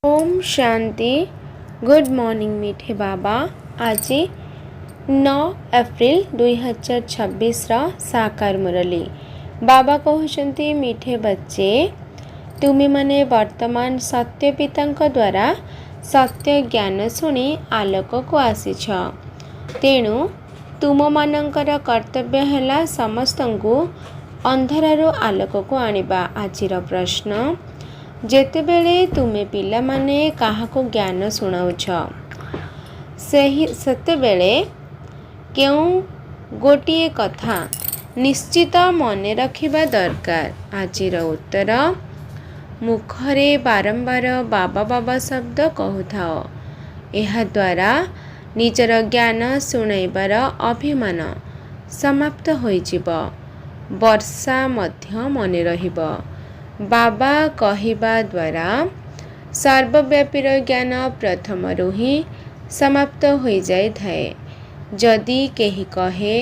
Om Shanti. Good morning मीठे बाबा। आज 9 April 2026 साकार मुरली। बाबा कहते मीठे बच्चे तुम्हें माने वर्तमान सत्य पिता द्वारा सत्य ज्ञान शुणी आलोक को आसीछ। तेणु तुम मानकर कर्तव्य है समस्त को अंधारू आलोक को आनिबा। आजिर प्रश्न, जेतेबेले तुमे पिला माने काहाको ज्ञान सुनाउछ सेतेबेले केउ गोटिए कथा निश्चित मने रखिबा दरकार। आजिर उत्तर, मुखरे बारंबार बाबा बाबा शब्द कहूथाओ। एहा द्वारा निजर ज्ञान सुनाइबार अभिमान समाप्त होइजिब। वर्षा मध्य मने रहिब। बाबा कहिबा द्वारा सर्वव्यापीर ज्ञान प्रथमरु ही समाप्त हो जाए थाए। जदि केही कहे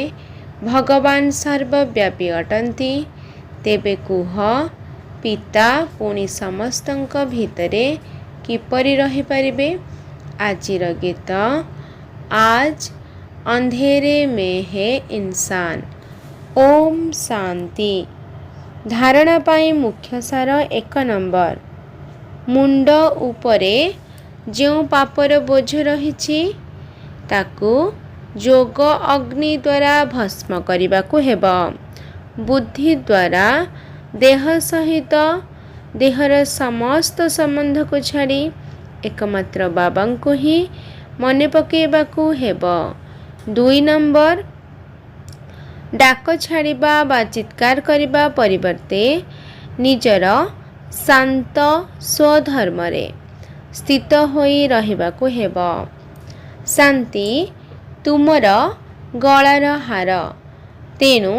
भगवान सर्वव्यापी अटंती, तेबे कुह पिता पुणी समस्तंक भितरे किपरि रहि परिबे। आजिर गीत, आज अंधेरे में है इंसान। ओम शांति। धारणा पाई मुख्य सार 1 नंबर, मुंड उपरे जो पापर बोझ रही ताकू जोग अग्नि द्वारा भस्म करने हेब। बुद्धि द्वारा देह सहित देहर समस्त संबंध को छाड़ी एकमात्र बाबा को ही मने पकेबाकू हेब। 2 नंबर, डाक छाड़िबा बा चित्कार करिबा परिवर्ते निजर शांत स्वधर्म रे स्थित होई रहिबाकू हेब। शांति तुमर गलार हार। तेणु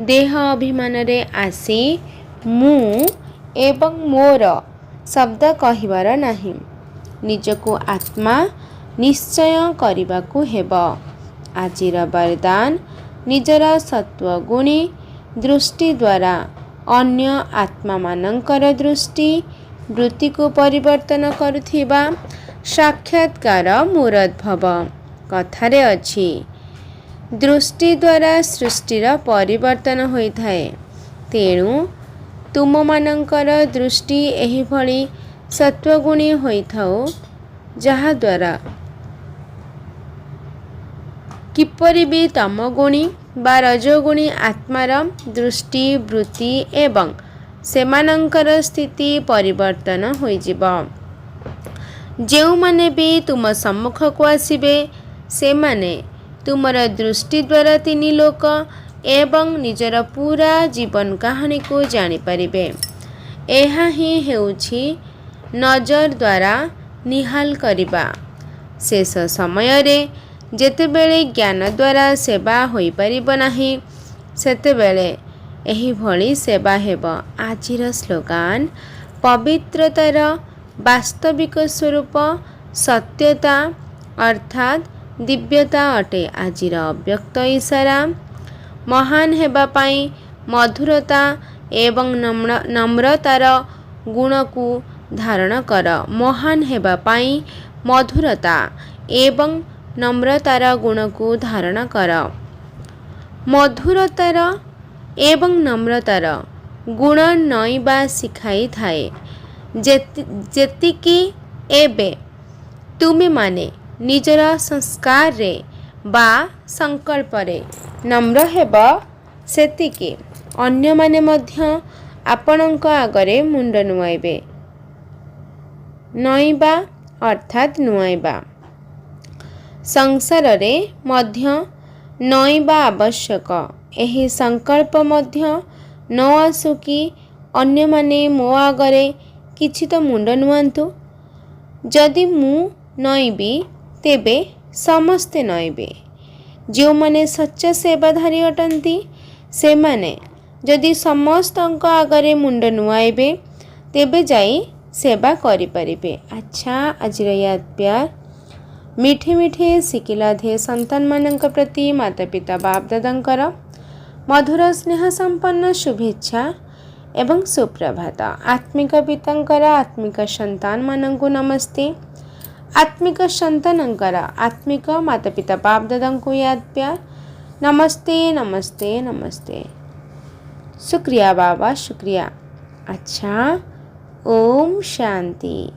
देह अभिमान रे आसी मु एवं मोर शब्द कहिबार नाही। निजको आत्मा निश्चय करिबाकू हेब। आजिर वरदान, निजर सत्वगुणी दृष्टि द्वारा अन्य आत्मा मानकर दृष्टि वृत्ति को परिवर्तन करुथिबा साक्षात्कार मूर्धभव। कथारे अछि, दृष्टि द्वारा सृष्टिर परिवर्तन होइथाए। तेणु तुम मानकर दृष्टि एही भली सत्वगुणी होइथाओ, जहा द्वारा किपरि भी तमगुणी बा रजोगुणी आत्मार दृष्टि वृत्ति एवं सेमानंकर स्थिति परिवर्तन होइजिब। जेउ माने भी तुम सम्मुख को आसिबे से माने तुमर दृष्टि द्वारा 3 लोक एवं निजर पूरा जीवन कहानी को जानी परिबे। एहा ही हेउछि नजर द्वारा निहाल करिबा। शेष समय रे जेतेबेले ज्ञान द्वारा सेवा होई परिब नाही, सेतेबेले एही भली सेवा हेब। आजिर स्लोगान, पवित्रतार वास्तविक स्वरूप सत्यता अर्थात दिव्यता अटे। आजिर अव्यक्त इशारा, महान हेबा पाई मधुरता एवं नम्रतार गुण को धारण कर। महान हेबा पाई मधुरता एवं नम्रतार गुण को धारण कर। मधुरतार एवं नम्रतार गुण नईबा शिखाई थाए। जेतिकी एबे तुमे माने निजर संस्कार रे बा संकल्प रे नम्र हेब, सेतिकी अन्य माने मध्य आपणक आगरे मुंड नुआइबे। नईबा अर्थात नुआइबा। संसार रे मध्य नईबा आवश्यक। एही संकल्प मध्य न आसुकी अन्य माने मो आगरे किछि तो मुंड नुआंतु। जदि मु नईबी तेबे समस्ते नईबे। जो माने सच्चा सेवाधारी अटंती से माने जदि समस्तंक आगरे मुंड नुआइबे तेबे जाई सेवा करि परिबे। अच्छा, आजिर याद प्यार मीठे मीठे शिकिला धे संतान मानक प्रति माता पिता बाप दादांकर मधुर स्नेह संपन्न शुभेच्छा एवं सुप्रभात। आत्मिक पितांकर आत्मिक संतान मानंकु नमस्ते। आत्मिक संतानंकर आत्मिक माता पिता बाप दादांकु याद प्यार नमस्ते नमस्ते नमस्ते। शुक्रिया बाबा शुक्रिया। अच्छा, ओम शांति।